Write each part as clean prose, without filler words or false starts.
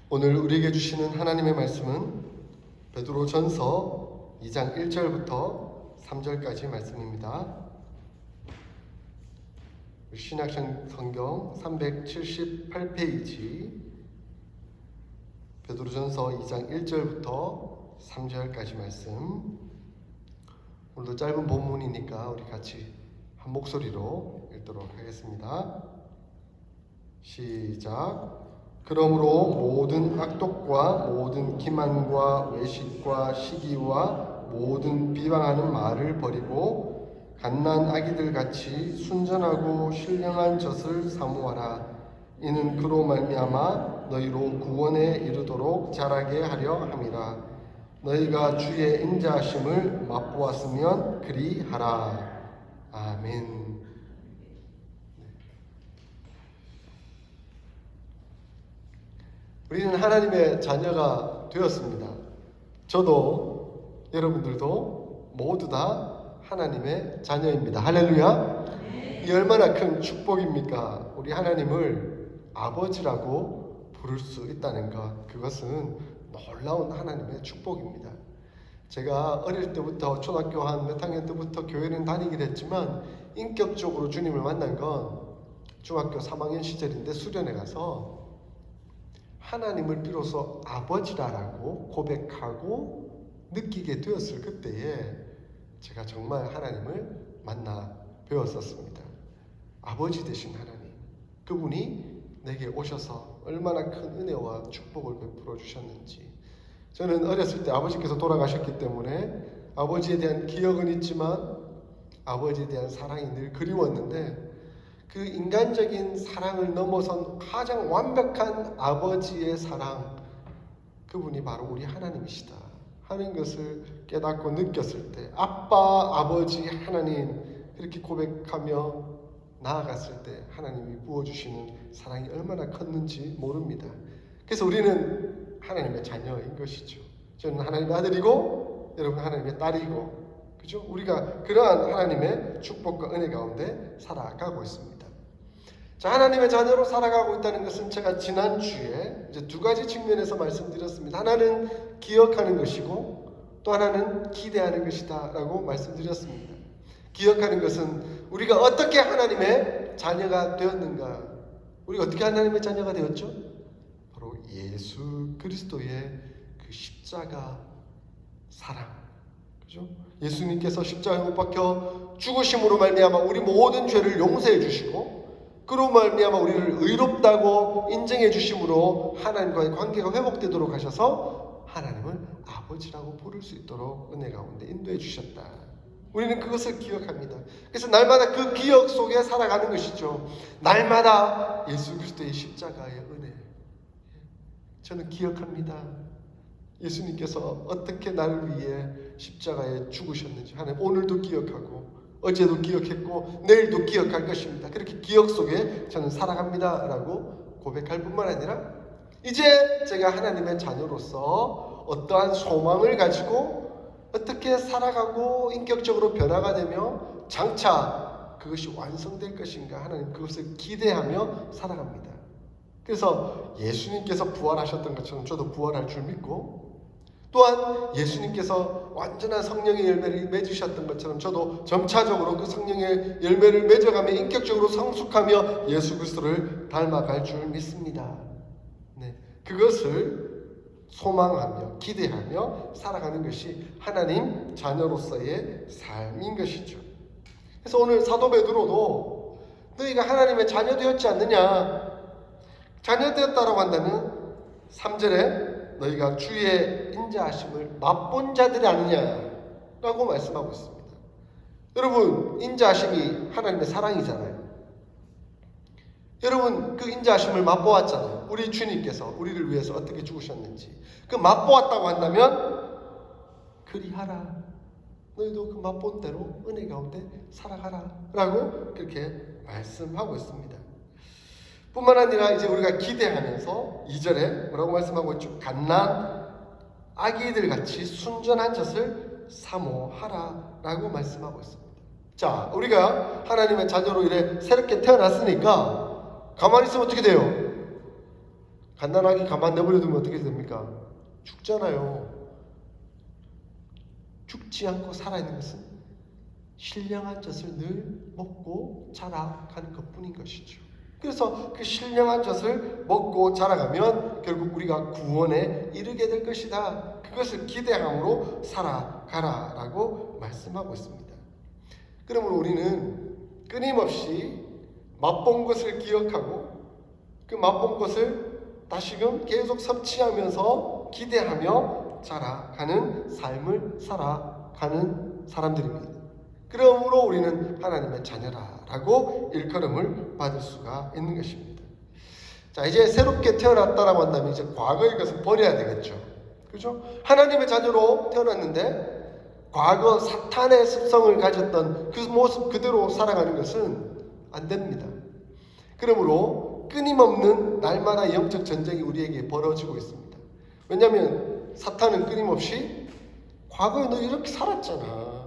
오늘 우리에게 주시는 하나님의 말씀은 베드로전서 2장 1절부터 3절까지 말씀입니다. 신약성경 378페이지 베드로전서 2장 1절부터 3절까지 말씀. 오늘도 짧은 본문이니까 우리 같이 한 목소리로 읽도록 하겠습니다. 시작. 그러므로 모든 악독과 모든 기만과 외식과 시기와 모든 비방하는 말을 버리고 갓난 아기들 같이 순전하고 신령한 젖을 사모하라. 이는 그로 말미암아 너희로 구원에 이르도록 자라게 하려 함이라. 너희가 주의 인자하심을 맛보았으면 그리하라. 아멘. 우리는 하나님의 자녀가 되었습니다. 저도 여러분들도 모두 다 하나님의 자녀입니다. 할렐루야. 이 얼마나 큰 축복입니까? 우리 하나님을 아버지라고 부를 수 있다는 것, 그것은 놀라운 하나님의 축복입니다. 제가 어릴 때부터 초등학교 한 몇 학년 때부터 교회는 다니긴 했지만 인격적으로 주님을 만난 건 중학교 3학년 시절인데 수련회 가서 하나님을 비로소 아버지라고 고백하고 느끼게 되었을 그때에 제가 정말 하나님을 만나 배웠었습니다. 아버지 되신 하나님, 그분이 내게 오셔서 얼마나 큰 은혜와 축복을 베풀어 주셨는지. 저는 어렸을 때 아버지께서 돌아가셨기 때문에 아버지에 대한 기억은 있지만 아버지에 대한 사랑이 늘 그리웠는데, 그 인간적인 사랑을 넘어선 가장 완벽한 아버지의 사랑, 그분이 바로 우리 하나님이시다 하는 것을 깨닫고 느꼈을 때, 아빠, 아버지, 하나님 이렇게 고백하며 나아갔을 때 하나님이 부어주시는 사랑이 얼마나 컸는지 모릅니다. 그래서 우리는 하나님의 자녀인 것이죠. 저는 하나님의 아들이고 여러분 하나님의 딸이고, 그죠? 우리가 그러한 하나님의 축복과 은혜 가운데 살아가고 있습니다. 자, 하나님의 자녀로 살아가고 있다는 것은 제가 지난주에 이제 두 가지 측면에서 말씀드렸습니다. 하나는 기억하는 것이고 또 하나는 기대하는 것이다 라고 말씀드렸습니다. 기억하는 것은 우리가 어떻게 하나님의 자녀가 되었는가, 우리가 어떻게 하나님의 자녀가 되었죠? 바로 예수 그리스도의 그 십자가 사랑, 그죠? 예수님께서 십자가에 못 박혀 죽으심으로 말미암아 우리 모든 죄를 용서해 주시고, 그로 말미암아 우리를 의롭다고 인정해 주심으로 하나님과의 관계가 회복되도록 하셔서 하나님을 아버지라고 부를 수 있도록 은혜 가운데 인도해 주셨다. 우리는 그것을 기억합니다. 그래서 날마다 그 기억 속에 살아가는 것이죠. 날마다 예수 그리스도의 십자가의 은혜, 저는 기억합니다. 예수님께서 어떻게 나를 위해 십자가에 죽으셨는지 하나님 오늘도 기억하고 어제도 기억했고 내일도 기억할 것입니다. 그렇게 기억 속에 저는 살아갑니다 라고 고백할 뿐만 아니라, 이제 제가 하나님의 자녀로서 어떠한 소망을 가지고 어떻게 살아가고 인격적으로 변화가 되며 장차 그것이 완성될 것인가, 하나님 그것을 기대하며 살아갑니다. 그래서 예수님께서 부활하셨던 것처럼 저도 부활할 줄 믿고, 또한 예수님께서 완전한 성령의 열매를 맺으셨던 것처럼 저도 점차적으로 그 성령의 열매를 맺어가며 인격적으로 성숙하며 예수 그리스도를 닮아갈 줄 믿습니다. 네, 그것을 소망하며 기대하며 살아가는 것이 하나님 자녀로서의 삶인 것이죠. 그래서 오늘 사도 베드로도 너희가 하나님의 자녀 되었지 않느냐, 자녀 되었다라고 한다면 3절에 너희가 주의 인자하심을 맛본 자들이 아니냐라고 말씀하고 있습니다. 여러분, 인자하심이 하나님의 사랑이잖아요. 여러분, 그 인자하심을 맛보았잖아요. 우리 주님께서 우리를 위해서 어떻게 죽으셨는지 그 맛보았다고 한다면 그리하라. 너희도 그 맛본 대로 은혜 가운데 살아가라 라고 그렇게 말씀하고 있습니다. 뿐만 아니라 이제 우리가 기대하면서 2절에 뭐라고 말씀하고 있죠? 갓난 아기들 같이 순전한 젖을 사모하라 라고 말씀하고 있습니다. 자, 우리가 하나님의 자녀로 이래 새롭게 태어났으니까 가만히 있으면 어떻게 돼요? 갓난아기 가만 내버려두면 어떻게 됩니까? 죽잖아요. 죽지 않고 살아있는 것은 신령한 젖을 늘 먹고 자라가는 것뿐인 것이죠. 그래서 그 신령한 젖을 먹고 자라가면 결국 우리가 구원에 이르게 될 것이다. 그것을 기대함으로 살아가라라고 말씀하고 있습니다. 그러므로 우리는 끊임없이 맛본 것을 기억하고 그 맛본 것을 다시금 계속 섭취하면서 기대하며 자라가는 삶을 살아가는 사람들입니다. 그러므로 우리는 하나님의 자녀라고 일컬음을 받을 수가 있는 것입니다. 자, 이제 새롭게 태어났다라고 한다면 이제 과거의 것을 버려야 되겠죠. 그죠? 하나님의 자녀로 태어났는데 과거 사탄의 습성을 가졌던 그 모습 그대로 살아가는 것은 안 됩니다. 그러므로 끊임없는 날마다 영적 전쟁이 우리에게 벌어지고 있습니다. 왜냐하면 사탄은 끊임없이 과거에 너 이렇게 살았잖아.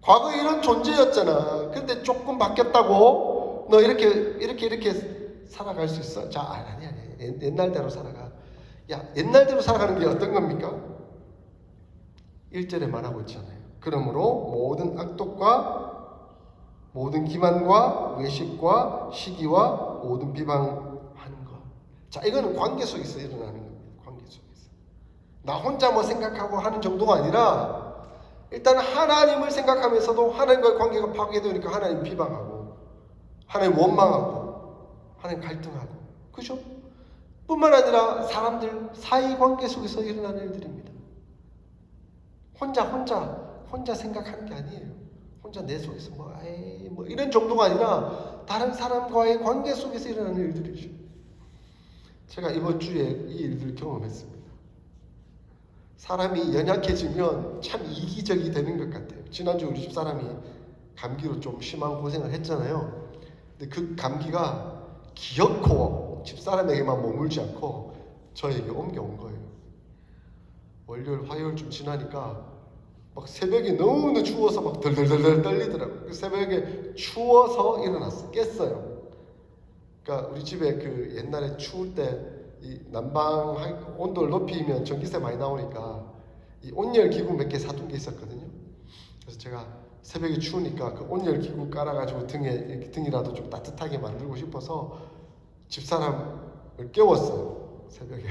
과거에 이런 존재였잖아. 근데 조금 바뀌었다고 너 이렇게 살아갈 수 있어? 자, 아니. 옛날대로 살아가. 야, 옛날대로 살아가는 게 어떤 겁니까? 1절에 말하고 있잖아요. 그러므로 모든 악독과 모든 기만과 외식과 시기와 모든 비방하는 것. 자, 이거는 관계 속에서 일어나는 겁니다. 관계 속에서. 나 혼자 뭐 생각하고 하는 정도가 아니라 일단 하나님을 생각하면서도 하나님과의 관계가 파괴되니까 하나님 비방하고 하나님 원망하고 하나님 갈등하고, 그죠? 뿐만 아니라 사람들 사이 관계 속에서 일어나는 일들입니다. 혼자 생각하는 게 아니에요. 혼자 내 속에서 뭐 이런 정도가 아니라 다른 사람과의 관계 속에서 일어나는 일들이죠. 제가 이번 주에 이 일들을 경험했습니다. 사람이 연약해지면 참 이기적이 되는 것 같아요. 지난주 우리 집사람이 감기로 좀 심한 고생을 했잖아요. 근데 그 감기가 기어코 집사람에게만 머물지 않고 저에게 옮겨온 거예요. 월요일, 화요일쯤 지나니까 막 새벽에 너무나 추워서 막 덜덜덜 떨리더라고요. 새벽에 추워서 일어났어요. 깼어요. 그러니까 우리 집에 그 옛날에 추울 때 이 난방 온도를 높이면 전기세 많이 나오니까 이 온열 기구 몇 개 사둔 게 있었거든요. 그래서 제가 새벽에 추우니까 그 온열 기구 깔아가지고 등이라도 좀 따뜻하게 만들고 싶어서 집사람을 깨웠어요. 새벽에.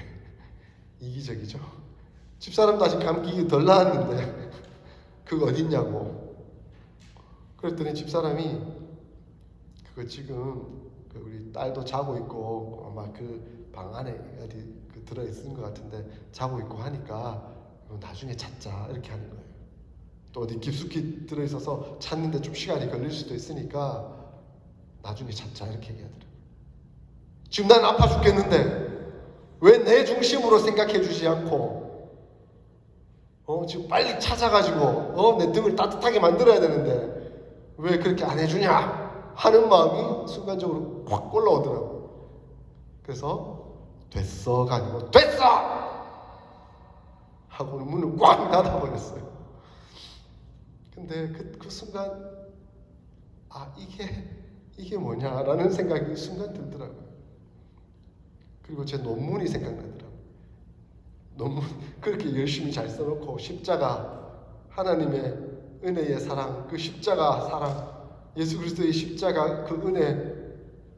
이기적이죠. 집사람도 아직 감기 덜 나았는데 그거 어딨냐고. 그랬더니 집사람이 그거 지금 우리 딸도 자고 있고 아마 그 방 안에 어디 들어있는 것 같은데 자고 있고 하니까 나중에 찾자 이렇게 하는 거예요. 또 어디 깊숙이 들어있어서 찾는데 좀 시간이 걸릴 수도 있으니까 나중에 찾자 이렇게 얘기하더라고요. 지금 난 아파 죽겠는데 왜 내 중심으로 생각해 주지 않고 지금 빨리 찾아가지고 내 등을 따뜻하게 만들어야 되는데 왜 그렇게 안 해주냐 하는 마음이 순간적으로 확 올라오더라고요. 그래서 됐어가 아니고 됐어! 하고 문을 꽉 닫아버렸어요. 근데 그 순간 이게 뭐냐라는 생각이 순간 들더라고요. 그리고 제 논문이 생각나더라고요. 논문 그렇게 열심히 잘 써놓고 십자가, 하나님의 은혜의 사랑, 그 십자가 사랑, 예수 그리스도의 십자가 그 은혜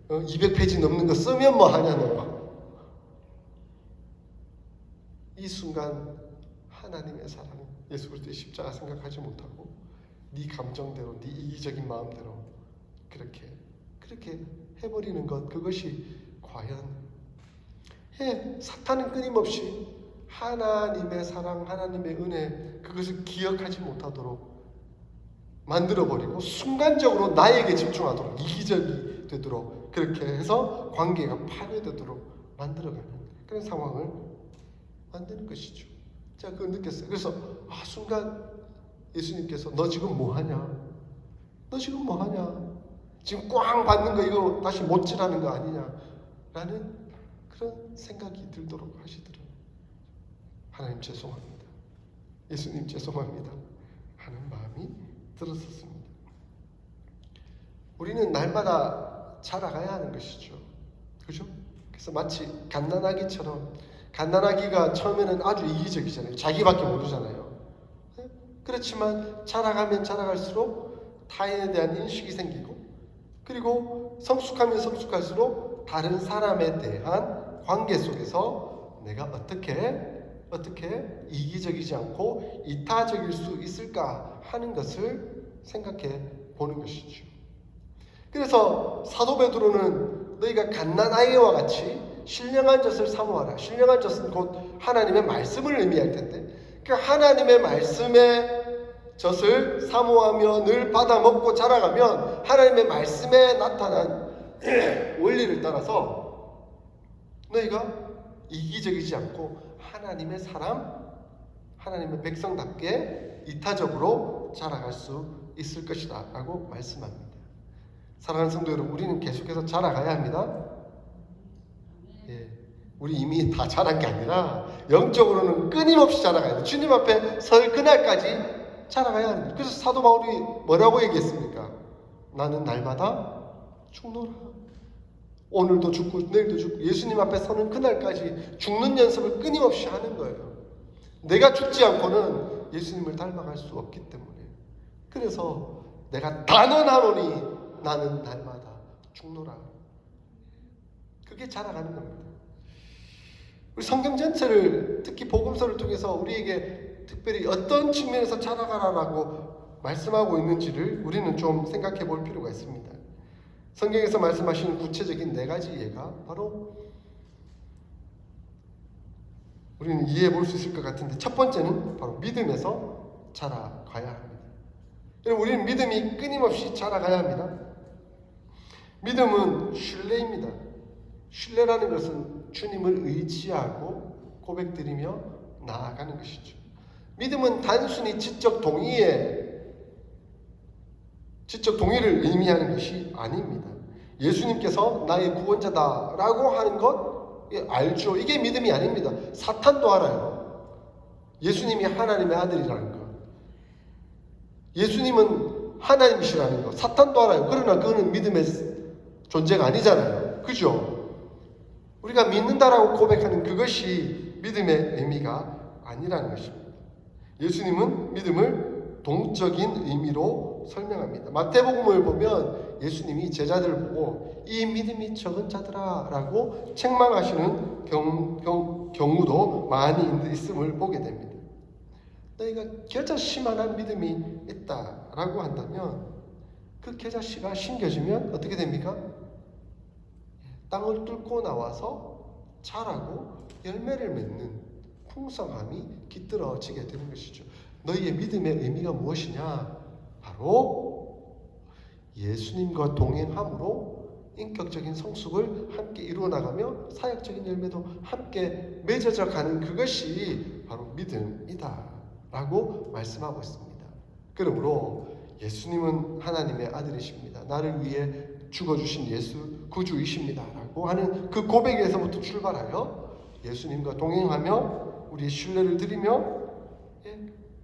200페이지 넘는 거 쓰면 뭐 하냐 너. 이 순간 하나님의 사랑, 예수 그리스도의 십자가 생각하지 못하고 네 감정대로, 네 이기적인 마음대로 그렇게 해버리는 것, 그것이 과연 사탄은 끊임없이 하나님의 사랑, 하나님의 은혜 그것을 기억하지 못하도록 만들어버리고 순간적으로 나에게 집중하도록 이기적이 되도록 그렇게 해서 관계가 파괴되도록 만들어가는 그런 상황을 만드는 것이죠. 제가 그걸 느꼈어요. 그래서 순간 예수님께서 너 지금 뭐하냐? 너 지금 뭐하냐? 지금 꽝 받는 거 이거 다시 못질하는 거 아니냐? 라는 그런 생각이 들도록 하시더라고요. 하나님 죄송합니다. 예수님 죄송합니다. 하는 마음이 들었었습니다. 우리는 날마다 자라가야 하는 것이죠. 그죠? 그래서 마치 갓난아기처럼, 갓난아기가 처음에는 아주 이기적이잖아요. 자기밖에 모르잖아요. 그렇지만 자라가면 자라갈수록 타인에 대한 인식이 생기고, 그리고 성숙하면 성숙할수록 다른 사람에 대한 관계 속에서 내가 어떻게 이기적이지 않고 이타적일 수 있을까 하는 것을 생각해 보는 것이죠. 그래서 사도 베드로는 너희가 갓난아이와 같이 신령한 젖을 사모하라. 신령한 젖은 곧 하나님의 말씀을 의미할 텐데, 그 하나님의 말씀의 젖을 사모하며 늘 받아 먹고 자라가면 하나님의 말씀에 나타난 원리를 따라서 너희가 이기적이지 않고 하나님의 사람, 하나님의 백성답게 이타적으로 자라갈 수 있을 것이다 라고 말씀합니다. 사랑하는 성도 여러분, 우리는 계속해서 자라가야 합니다. 우리 이미 다 자란 게 아니라 영적으로는 끊임없이 자라가야 돼요. 주님 앞에 설 그날까지 자라가야 합니다. 그래서 사도 바울이 뭐라고 얘기했습니까? 나는 날마다 죽노라. 오늘도 죽고 내일도 죽고 예수님 앞에 서는 그날까지 죽는 연습을 끊임없이 하는 거예요. 내가 죽지 않고는 예수님을 닮아갈 수 없기 때문에. 그래서 내가 단언하노니 나는 날마다 죽노라. 그게 자라가는 겁니다. 우리 성경 전체를, 특히 복음서를 통해서 우리에게 특별히 어떤 측면에서 자라가라라고 말씀하고 있는지를 우리는 좀 생각해 볼 필요가 있습니다. 성경에서 말씀하시는 구체적인 4가지 예가 바로 우리는 이해해 볼 수 있을 것 같은데, 첫 번째는 바로 믿음에서 자라가야 합니다. 여러분, 우리는 믿음이 끊임없이 자라가야 합니다. 믿음은 신뢰입니다. 신뢰라는 것은 주님을 의지하고 고백드리며 나아가는 것이죠. 믿음은 단순히 지적 동의를 의미하는 것이 아닙니다. 예수님께서 나의 구원자다라고 하는 것 알죠. 이게 믿음이 아닙니다. 사탄도 알아요. 예수님이 하나님의 아들이라는 것, 예수님은 하나님이시라는 것 사탄도 알아요. 그러나 그거는 믿음의 존재가 아니잖아요. 그죠? 우리가 믿는다라고 고백하는 그것이 믿음의 의미가 아니라는 것입니다. 예수님은 믿음을 동적인 의미로 설명합니다. 마태복음을 보면 예수님이 제자들을 보고 이 믿음이 적은 자들아 라고 책망하시는 경우도 많이 있음을 보게 됩니다. 너희가 겨자씨만한 믿음이 있다라고 한다면 그 겨자씨가 심겨지면 어떻게 됩니까? 땅을 뚫고 나와서 자라고 열매를 맺는 풍성함이 깃들어지게 되는 것이죠. 너희의 믿음의 의미가 무엇이냐? 바로 예수님과 동행함으로 인격적인 성숙을 함께 이루어 나가며 사역적인 열매도 함께 맺어져 가는 그것이 바로 믿음이다 라고 말씀하고 있습니다. 그러므로 예수님은 하나님의 아들이십니다. 나를 위해 죽어주신 예수 구주이십니다 라고 하는 그 고백에서부터 출발하여 예수님과 동행하며 우리의 신뢰를 드리며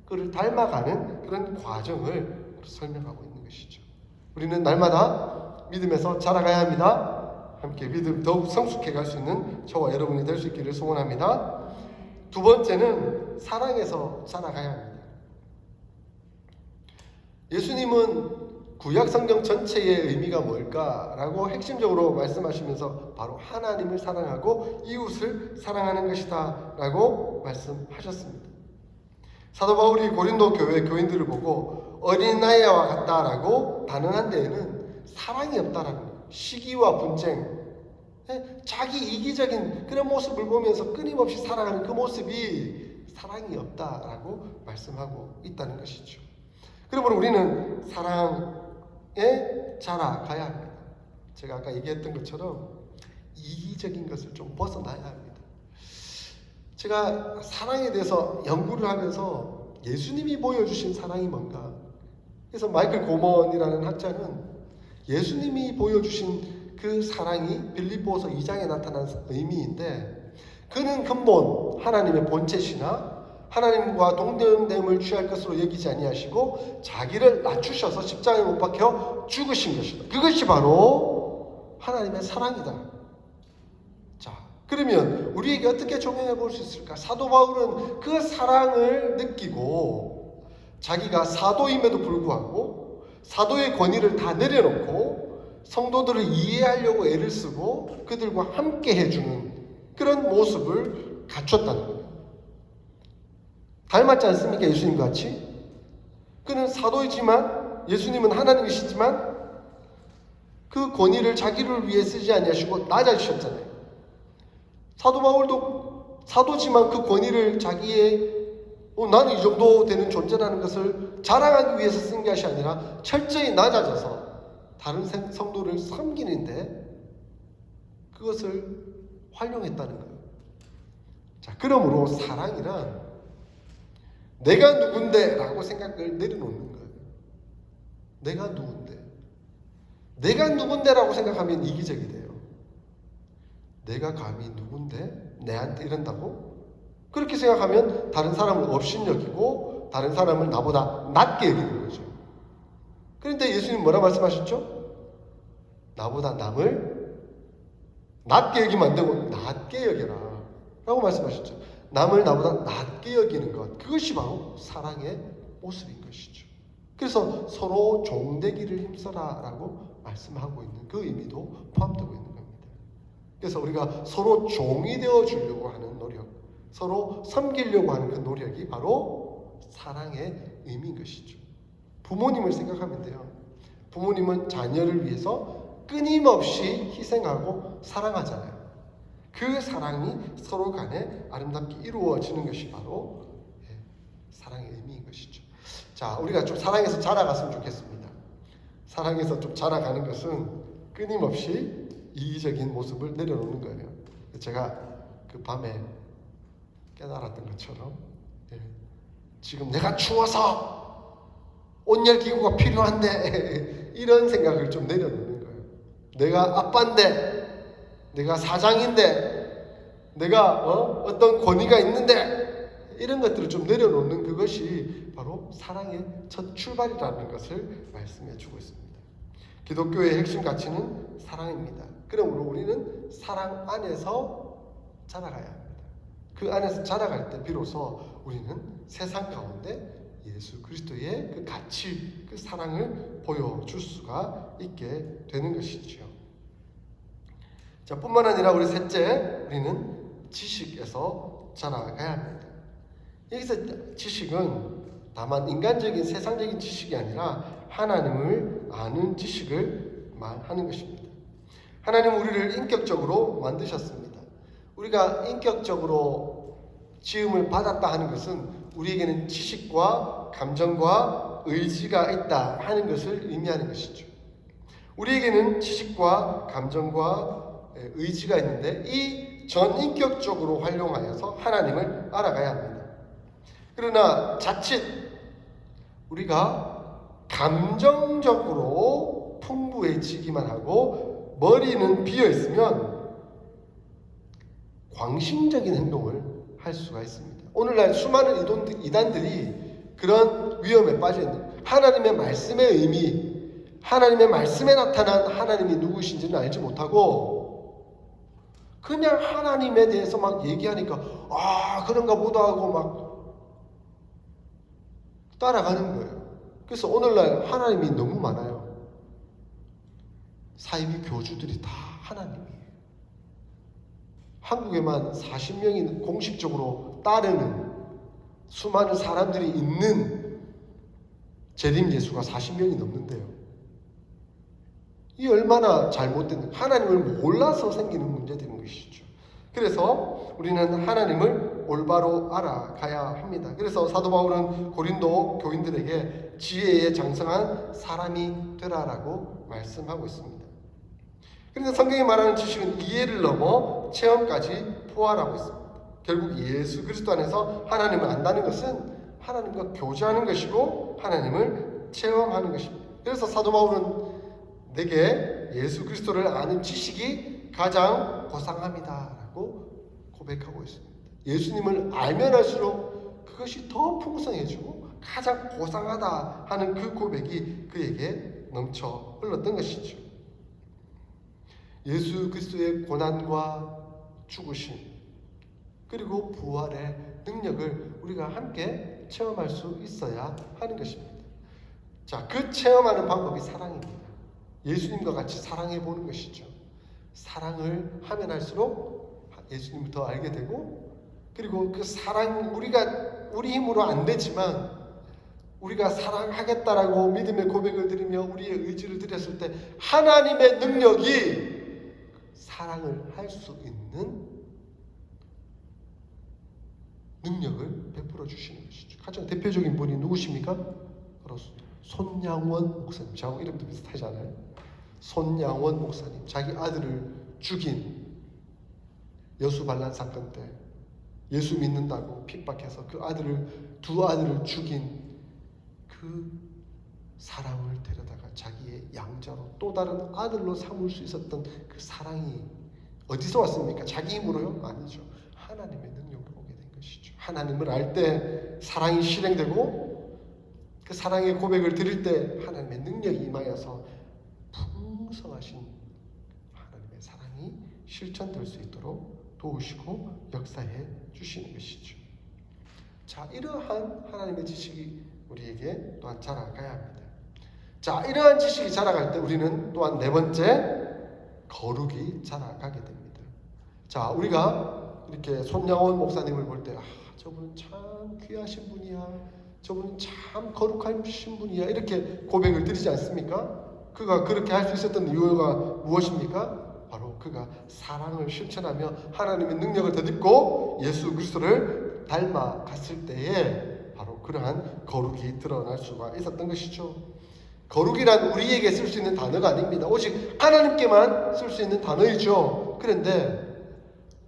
그를 닮아가는 그런 과정을 설명하고 있는 것이죠. 우리는 날마다 믿음에서 자라가야 합니다. 함께 믿음 더욱 성숙해 갈 수 있는 저와 여러분이 될 수 있기를 소원합니다. 두 번째는 사랑에서 자라가야 합니다. 예수님은 구약 성경 전체의 의미가 뭘까라고 핵심적으로 말씀하시면서 바로 하나님을 사랑하고 이웃을 사랑하는 것이다 라고 말씀하셨습니다. 사도 바울이 고린도 교회 교인들을 보고 어린아이와 같다라고 단언한 데에는 사랑이 없다라는 거예요. 시기와 분쟁, 자기 이기적인 그런 모습을 보면서 끊임없이 살아가는 그 모습이 사랑이 없다라고 말씀하고 있다는 것이죠. 그러므로 우리는 사랑에 자라가야 합니다. 제가 아까 얘기했던 것처럼 이기적인 것을 좀 벗어나야 합니다. 제가 사랑에 대해서 연구를 하면서 예수님이 보여주신 사랑이 뭔가, 그래서 마이클 고먼이라는 학자는 예수님이 보여주신 그 사랑이 빌립보서 2장에 나타난 의미인데, 그는 근본 하나님의 본체시나 하나님과 동등됨을 취할 것으로 여기지 아니하시고 자기를 낮추셔서 십자가에 못 박혀 죽으신 것이다. 그것이 바로 하나님의 사랑이다. 자, 그러면 우리에게 어떻게 적용해 볼 수 있을까? 사도 바울은 그 사랑을 느끼고 자기가 사도임에도 불구하고 사도의 권위를 다 내려놓고 성도들을 이해하려고 애를 쓰고 그들과 함께 해주는 그런 모습을 갖췄다는 거예요. 닮았지 않습니까? 예수님과 같이. 그는 사도이지만 예수님은 하나님이시지만 그 권위를 자기를 위해 쓰지 아니하시고 낮아지셨잖아요. 사도 바울도 사도지만 그 권위를 자기의 나는 이 정도 되는 존재라는 것을 자랑하기 위해서 쓴 것이 아니라 철저히 낮아져서 다른 성도를 섬기는데 그것을 활용했다는 거예요. 자, 그러므로 사랑이란 내가 누군데 라고 생각을 내려놓는 거예요. 내가 누군데. 내가 누군데 라고 생각하면 이기적이 돼요. 내가 감히 누군데? 내한테 이런다고? 그렇게 생각하면 다른 사람을 업신여기고 다른 사람을 나보다 낮게 여기는 거죠. 그런데 예수님 뭐라 말씀하셨죠? 나보다 남을 낮게 여기면 안 되고 낮게 여겨라 라고 말씀하셨죠. 남을 나보다 낮게 여기는 것, 그것이 바로 사랑의 모습인 것이죠. 그래서 서로 종되기를 힘써라 라고 말씀하고 있는 그 의미도 포함되고 있는 겁니다. 그래서 우리가 서로 종이 되어 주려고 하는 노력, 서로 섬기려고 하는 그 노력이 바로 사랑의 의미인 것이죠. 부모님을 생각하면 돼요. 부모님은 자녀를 위해서 끊임없이 희생하고 사랑하잖아요. 그 사랑이 서로 간에 아름답게 이루어지는 것이 바로 사랑의 의미인 것이죠. 자, 우리가 좀 사랑에서 자라갔으면 좋겠습니다. 사랑에서 좀 자라가는 것은 끊임없이 이기적인 모습을 내려놓는 거예요. 제가 그 밤에 깨달았던 것처럼 지금 내가 추워서 온열기구가 필요한데 이런 생각을 좀 내려놓는 거예요. 내가 아빠인데, 내가 사장인데, 내가 어떤 권위가 있는데 이런 것들을 좀 내려놓는 그것이 바로 사랑의 첫 출발이라는 것을 말씀해 주고 있습니다. 기독교의 핵심 가치는 사랑입니다. 그러므로 우리는 사랑 안에서 자라가야 합니다. 그 안에서 자라갈 때 비로소 우리는 세상 가운데 예수 그리스도의 그 가치, 그 사랑을 보여줄 수가 있게 되는 것이죠. 자, 뿐만 아니라 우리 셋째, 우리는 지식에서 자라가야 합니다. 여기서 지식은 다만 인간적인 세상적인 지식이 아니라 하나님을 아는 지식을 말하는 것입니다. 하나님은 우리를 인격적으로 만드셨습니다. 우리가 인격적으로 지음을 받았다 하는 것은 우리에게는 지식과 감정과 의지가 있다 하는 것을 의미하는 것이죠. 우리에게는 지식과 감정과 의지가 있는데 이 전인격적으로 활용하여서 하나님을 알아가야 합니다. 그러나 자칫 우리가 감정적으로 풍부해지기만 하고 머리는 비어있으면 광신적인 행동을 할 수가 있습니다. 오늘날 수많은 이단들이 그런 위험에 빠져있는, 하나님의 말씀의 의미, 하나님의 말씀에 나타난 하나님이 누구신지는 알지 못하고 그냥 하나님에 대해서 막 얘기하니까 그런가 보다 하고 막 따라가는 거예요. 그래서 오늘날 하나님이 너무 많아요. 사이비 교주들이 다 하나님이에요. 한국에만 40명이 공식적으로 따르는 수많은 사람들이 있는 재림 예수가 40명이 넘는데요. 이 얼마나 잘못된, 하나님을 몰라서 생기는 문제들인 것이죠. 그래서 우리는 하나님을 올바로 알아가야 합니다. 그래서 사도 바울은 고린도 교인들에게 지혜에 장성한 사람이 되라라고 말씀하고 있습니다. 그런데 성경이 말하는 지식은 이해를 넘어 체험까지 포괄하고 있습니다. 결국 예수 그리스도 안에서 하나님을 안다는 것은 하나님과 교제하는 것이고 하나님을 체험하는 것입니다. 그래서 사도 바울은 내게 예수 그리스도를 아는 지식이 가장 고상합니다라고 고백하고 있습니다. 예수님을 알면 알수록 그것이 더 풍성해지고 가장 고상하다 하는 그 고백이 그에게 넘쳐 흘렀던 것이죠. 예수 그리스도의 고난과 죽으심 그리고 부활의 능력을 우리가 함께 체험할 수 있어야 하는 것입니다. 자, 그 체험하는 방법이 사랑입니다. 예수님과 같이 사랑해 보는 것이죠. 사랑을 하면 할수록 예수님을 더 알게 되고, 그리고 그 사랑, 우리 힘으로 안 되지만 우리가 사랑하겠다라고 믿음의 고백을 드리며 우리의 의지를 드렸을 때 하나님의 능력이 사랑을 할 수 있는 능력을 베풀어 주시는 것이죠. 가장 대표적인 분이 누구십니까? 바로 손양원 목사님. 저하고 이름도 비슷하잖아요. 손양원 목사님, 자기 아들을 죽인 여수 반란 사건 때 예수 믿는다고 핍박해서 두 아들을 죽인 그 사랑을 데려다가 자기의 양자로 또 다른 아들로 삼을 수 있었던 그 사랑이 어디서 왔습니까? 자기 힘으로요? 아니죠. 하나님의 능력으로 오게 된 것이죠. 하나님을 알 때 사랑이 실행되고, 그 사랑의 고백을 드릴 때 하나님의 능력이 임하여서 풍성하신 하나님의 사랑이 실천될 수 있도록 도우시고 역사해 주시는 것이죠. 자, 이러한 하나님의 지식이 우리에게 또한 자라가야 합니다. 자, 이러한 지식이 자라갈 때 우리는 또한 네 번째 거룩이 자라가게 됩니다. 자, 우리가 이렇게 손양원 목사님을 볼 때 저분은 참 귀하신 분이야, 저분은 참 거룩하신 분이야, 이렇게 고백을 드리지 않습니까? 그가 그렇게 할 수 있었던 이유가 무엇입니까? 바로 그가 사랑을 실천하며 하나님의 능력을 덧입고 예수 그리스도를 닮아갔을 때에 바로 그러한 거룩이 드러날 수가 있었던 것이죠. 거룩이란 우리에게 쓸 수 있는 단어가 아닙니다. 오직 하나님께만 쓸 수 있는 단어이죠. 그런데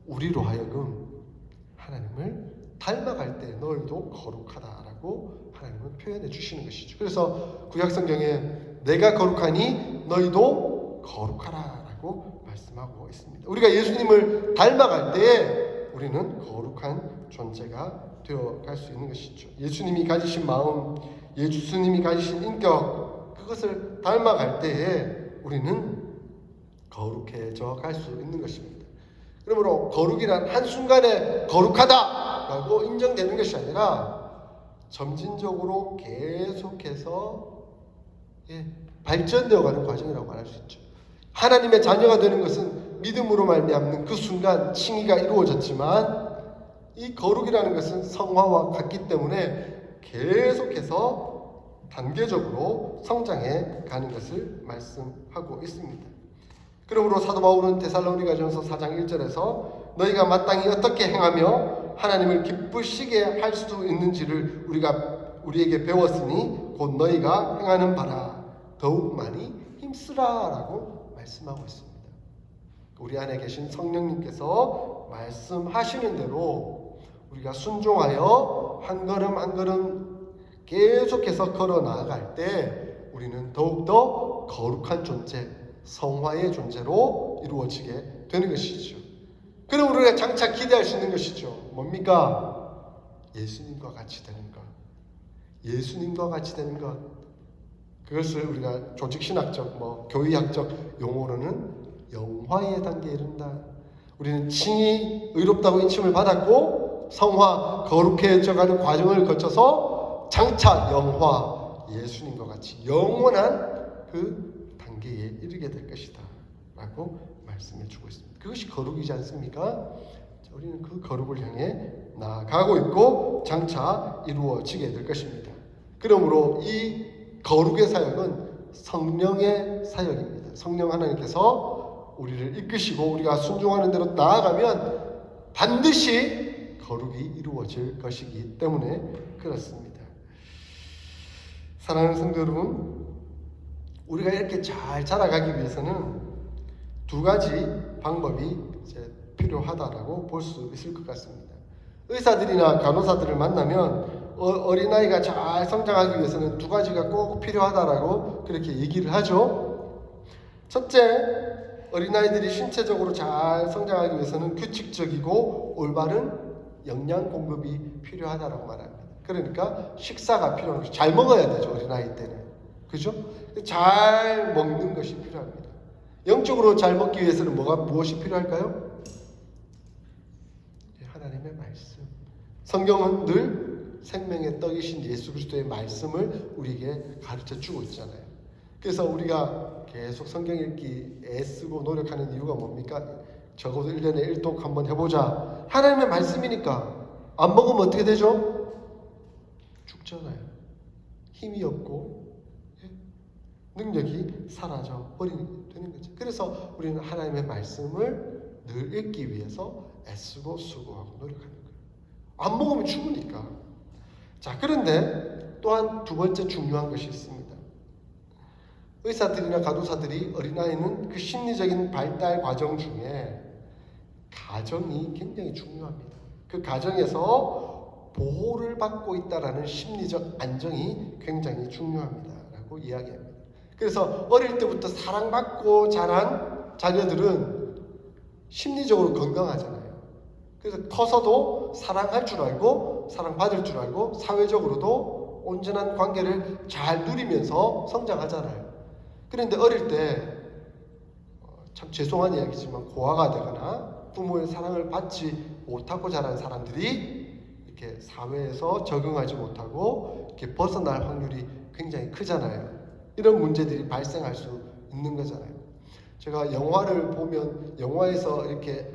우리로 하여금 하나님을 닮아갈 때 너희도 거룩하다라고 하나님은 표현해 주시는 것이죠. 그래서 구약성경에 내가 거룩하니 너희도 거룩하라라고 말씀하고 있습니다. 우리가 예수님을 닮아갈 때에 우리는 거룩한 존재가 되어갈 수 있는 것이죠. 예수님이 가지신 마음, 예수님이 가지신 인격, 그것을 닮아갈 때에 우리는 거룩해져 갈 수 있는 것입니다. 그러므로 거룩이란 한순간에 거룩하다라고 인정되는 것이 아니라 점진적으로 계속해서 발전되어 가는 과정이라고 말할 수 있죠. 하나님의 자녀가 되는 것은 믿음으로 말미암는 그 순간 칭의가 이루어졌지만, 이 거룩이라는 것은 성화와 같기 때문에 계속해서 단계적으로 성장해 가는 것을 말씀하고 있습니다. 그러므로 사도 바울은 데살로니가전서 4장 1절에서 너희가 마땅히 어떻게 행하며 하나님을 기쁘시게 할 수 있는지를 우리에게 배웠으니 곧 너희가 행하는 바라 더욱 많이 힘쓰라라고 말씀하고 있습니다. 우리 안에 계신 성령님께서 말씀하시는 대로 우리가 순종하여 한 걸음 한 걸음 계속해서 걸어 나아갈 때 우리는 더욱더 거룩한 존재, 성화의 존재로 이루어지게 되는 것이죠. 그럼 우리가 장차 기대할 수 있는 것이죠. 뭡니까? 예수님과 같이 되는 것. 예수님과 같이 되는 것. 그것을 우리가 조직신학적, 교의학적 용어로는 영화의 단계에 이른다. 우리는 칭이 의롭다고 인침을 받았고 성화, 거룩해져가는 과정을 거쳐서 장차 영화, 예수님과 같이 영원한 그 단계에 이르게 될 것이다 라고 말씀해 주고 있습니다. 그것이 거룩이지 않습니까? 우리는 그 거룩을 향해 나아가고 있고 장차 이루어지게 될 것입니다. 그러므로 이 거룩의 사역은 성령의 사역입니다. 성령 하나님께서 우리를 이끄시고 우리가 순종하는 대로 나아가면 반드시 거룩이 이루어질 것이기 때문에 그렇습니다. 사랑하는 성도 여러분, 우리가 이렇게 잘 자라가기 위해서는 두 가지 방법이 필요하다라고 볼 수 있을 것 같습니다. 의사들이나 간호사들을 만나면 어린아이가 잘 성장하기 위해서는 두 가지가 꼭 필요하다라고 그렇게 얘기를 하죠. 첫째, 어린아이들이 신체적으로 잘 성장하기 위해서는 규칙적이고 올바른 영양 공급이 필요하다라고 말합니다. 그러니까 식사가 필요한 것이 잘 먹어야 되죠. 어린아이 때는. 그죠? 잘 먹는 것이 필요합니다. 영적으로 잘 먹기 위해서는 무엇이 필요할까요? 하나님의 말씀. 성경은 늘 생명의 떡이신 예수 그리스도의 말씀을 우리에게 가르쳐 주고 있잖아요. 그래서 우리가 계속 성경 읽기 애쓰고 노력하는 이유가 뭡니까? 적어도 1년에 1독 한번 해보자. 하나님의 말씀이니까. 안 먹으면 어떻게 되죠? 죽잖아요. 힘이 없고 능력이 사라져 버리는 되는 거죠. 그래서 우리는 하나님의 말씀을 늘 읽기 위해서 애쓰고 수고하고 노력하는 거예요. 안 먹으면 죽으니까. 자, 그런데 또한 두 번째 중요한 것이 있습니다. 의사들이나 간호사들이 어린아이는 그 심리적인 발달 과정 중에 가정이 굉장히 중요합니다. 그 가정에서 보호를 받고 있다라는 심리적 안정이 굉장히 중요합니다. 라고 이야기합니다. 그래서 어릴 때부터 사랑받고 자란 자녀들은 심리적으로 건강하잖아요. 그래서 커서도 사랑할 줄 알고 사랑받을 줄 알고 사회적으로도 온전한 관계를 잘 누리면서 성장하잖아요. 그런데 어릴 때 참 죄송한 이야기지만 고아가 되거나 부모의 사랑을 받지 못하고 자란 사람들이 이렇게 사회에서 적응하지 못하고 이렇게 벗어날 확률이 굉장히 크잖아요. 이런 문제들이 발생할 수 있는 거잖아요. 제가 영화를 보면 영화에서 이렇게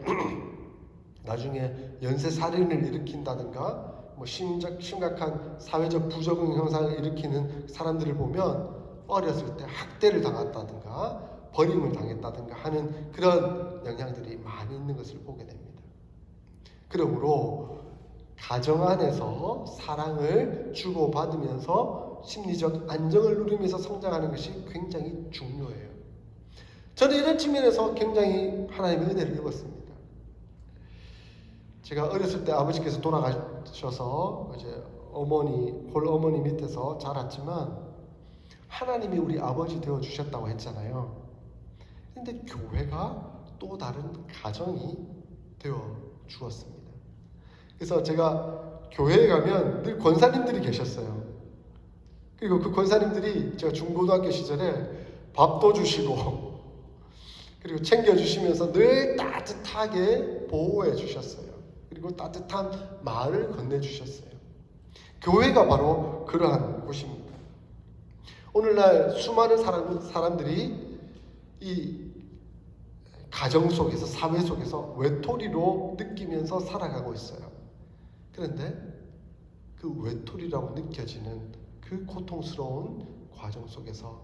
나중에 연쇄살인을 일으킨다든가 뭐 심각한 사회적 부적응 현상을 일으키는 사람들을 보면 어렸을 때 학대를 당했다든가 버림을 당했다든가 하는 그런 영향들이 많이 있는 것을 보게 됩니다. 그러므로 가정 안에서 사랑을 주고받으면서 심리적 안정을 누리면서 성장하는 것이 굉장히 중요해요. 저는 이런 측면에서 굉장히 하나님의 은혜를 입었습니다. 제가 어렸을 때 아버지께서 돌아가셔서 이제 홀어머니 밑에서 자랐지만 하나님이 우리 아버지 되어 주셨다고 했잖아요. 근데 교회가 또 다른 가정이 되어 주었습니다. 그래서 제가 교회에 가면 늘 권사님들이 계셨어요. 그리고 그 권사님들이 제가 중고등학교 시절에 밥도 주시고 그리고 챙겨주시면서 늘 따뜻하게 보호해 주셨어요. 그리고 따뜻한 말을 건네주셨어요. 교회가 바로 그러한 곳입니다. 오늘날 수많은 사람들이 이 가정 속에서 사회 속에서 외톨이로 느끼면서 살아가고 있어요. 그런데 그 외톨이라고 느껴지는 그 고통스러운 과정 속에서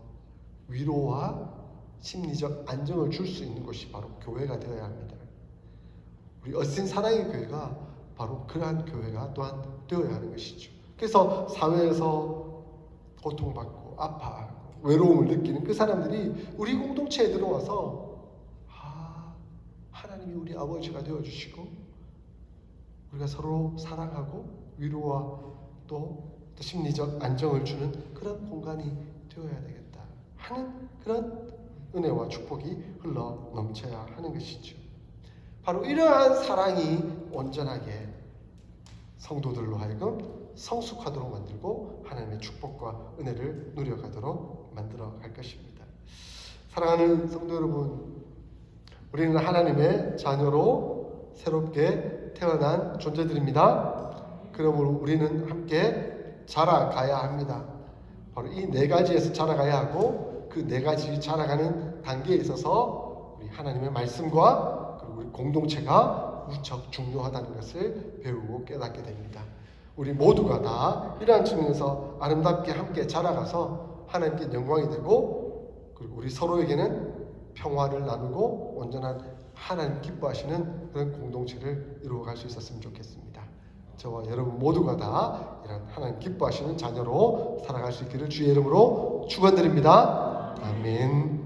위로와 심리적 안정을 줄 수 있는 곳이 바로 교회가 되어야 합니다. 우리 어신 사랑의 교회가 바로 그러한 교회가 또한 되어야 하는 것이죠. 그래서 사회에서 고통받고 아파하고 외로움을 느끼는 그 사람들이 우리 공동체에 들어와서 하나님이 우리 아버지가 되어주시고 우리가 서로 사랑하고 위로와 또 심리적 안정을 주는 그런 공간이 되어야 되겠다 하는 그런 은혜와 축복이 흘러 넘쳐야 하는 것이죠. 바로 이러한 사랑이 온전하게 성도들로 하여금 성숙하도록 만들고 하나님의 축복과 은혜를 누려가도록 만들어 갈 것입니다. 사랑하는 성도 여러분, 우리는 하나님의 자녀로 새롭게 태어난 존재들입니다. 그러므로 우리는 함께 자라가야 합니다. 바로 이 네 가지에서 자라가야 하고 그 네 가지 자라가는 단계에 있어서 우리 하나님의 말씀과 그리고 우리 공동체가 무척 중요하다는 것을 배우고 깨닫게 됩니다. 우리 모두가 다 이러한 측면에서 아름답게 함께 자라가서 하나님께 영광이 되고 그리고 우리 서로에게는 평화를 나누고 온전한 하나님 기뻐하시는 그런 공동체를 이루어갈 수 있었으면 좋겠습니다. 저와 여러분 모두가 다 이런 하나님 기뻐하시는 자녀로 살아갈 수 있기를 주의 이름으로 축원드립니다. 아멘.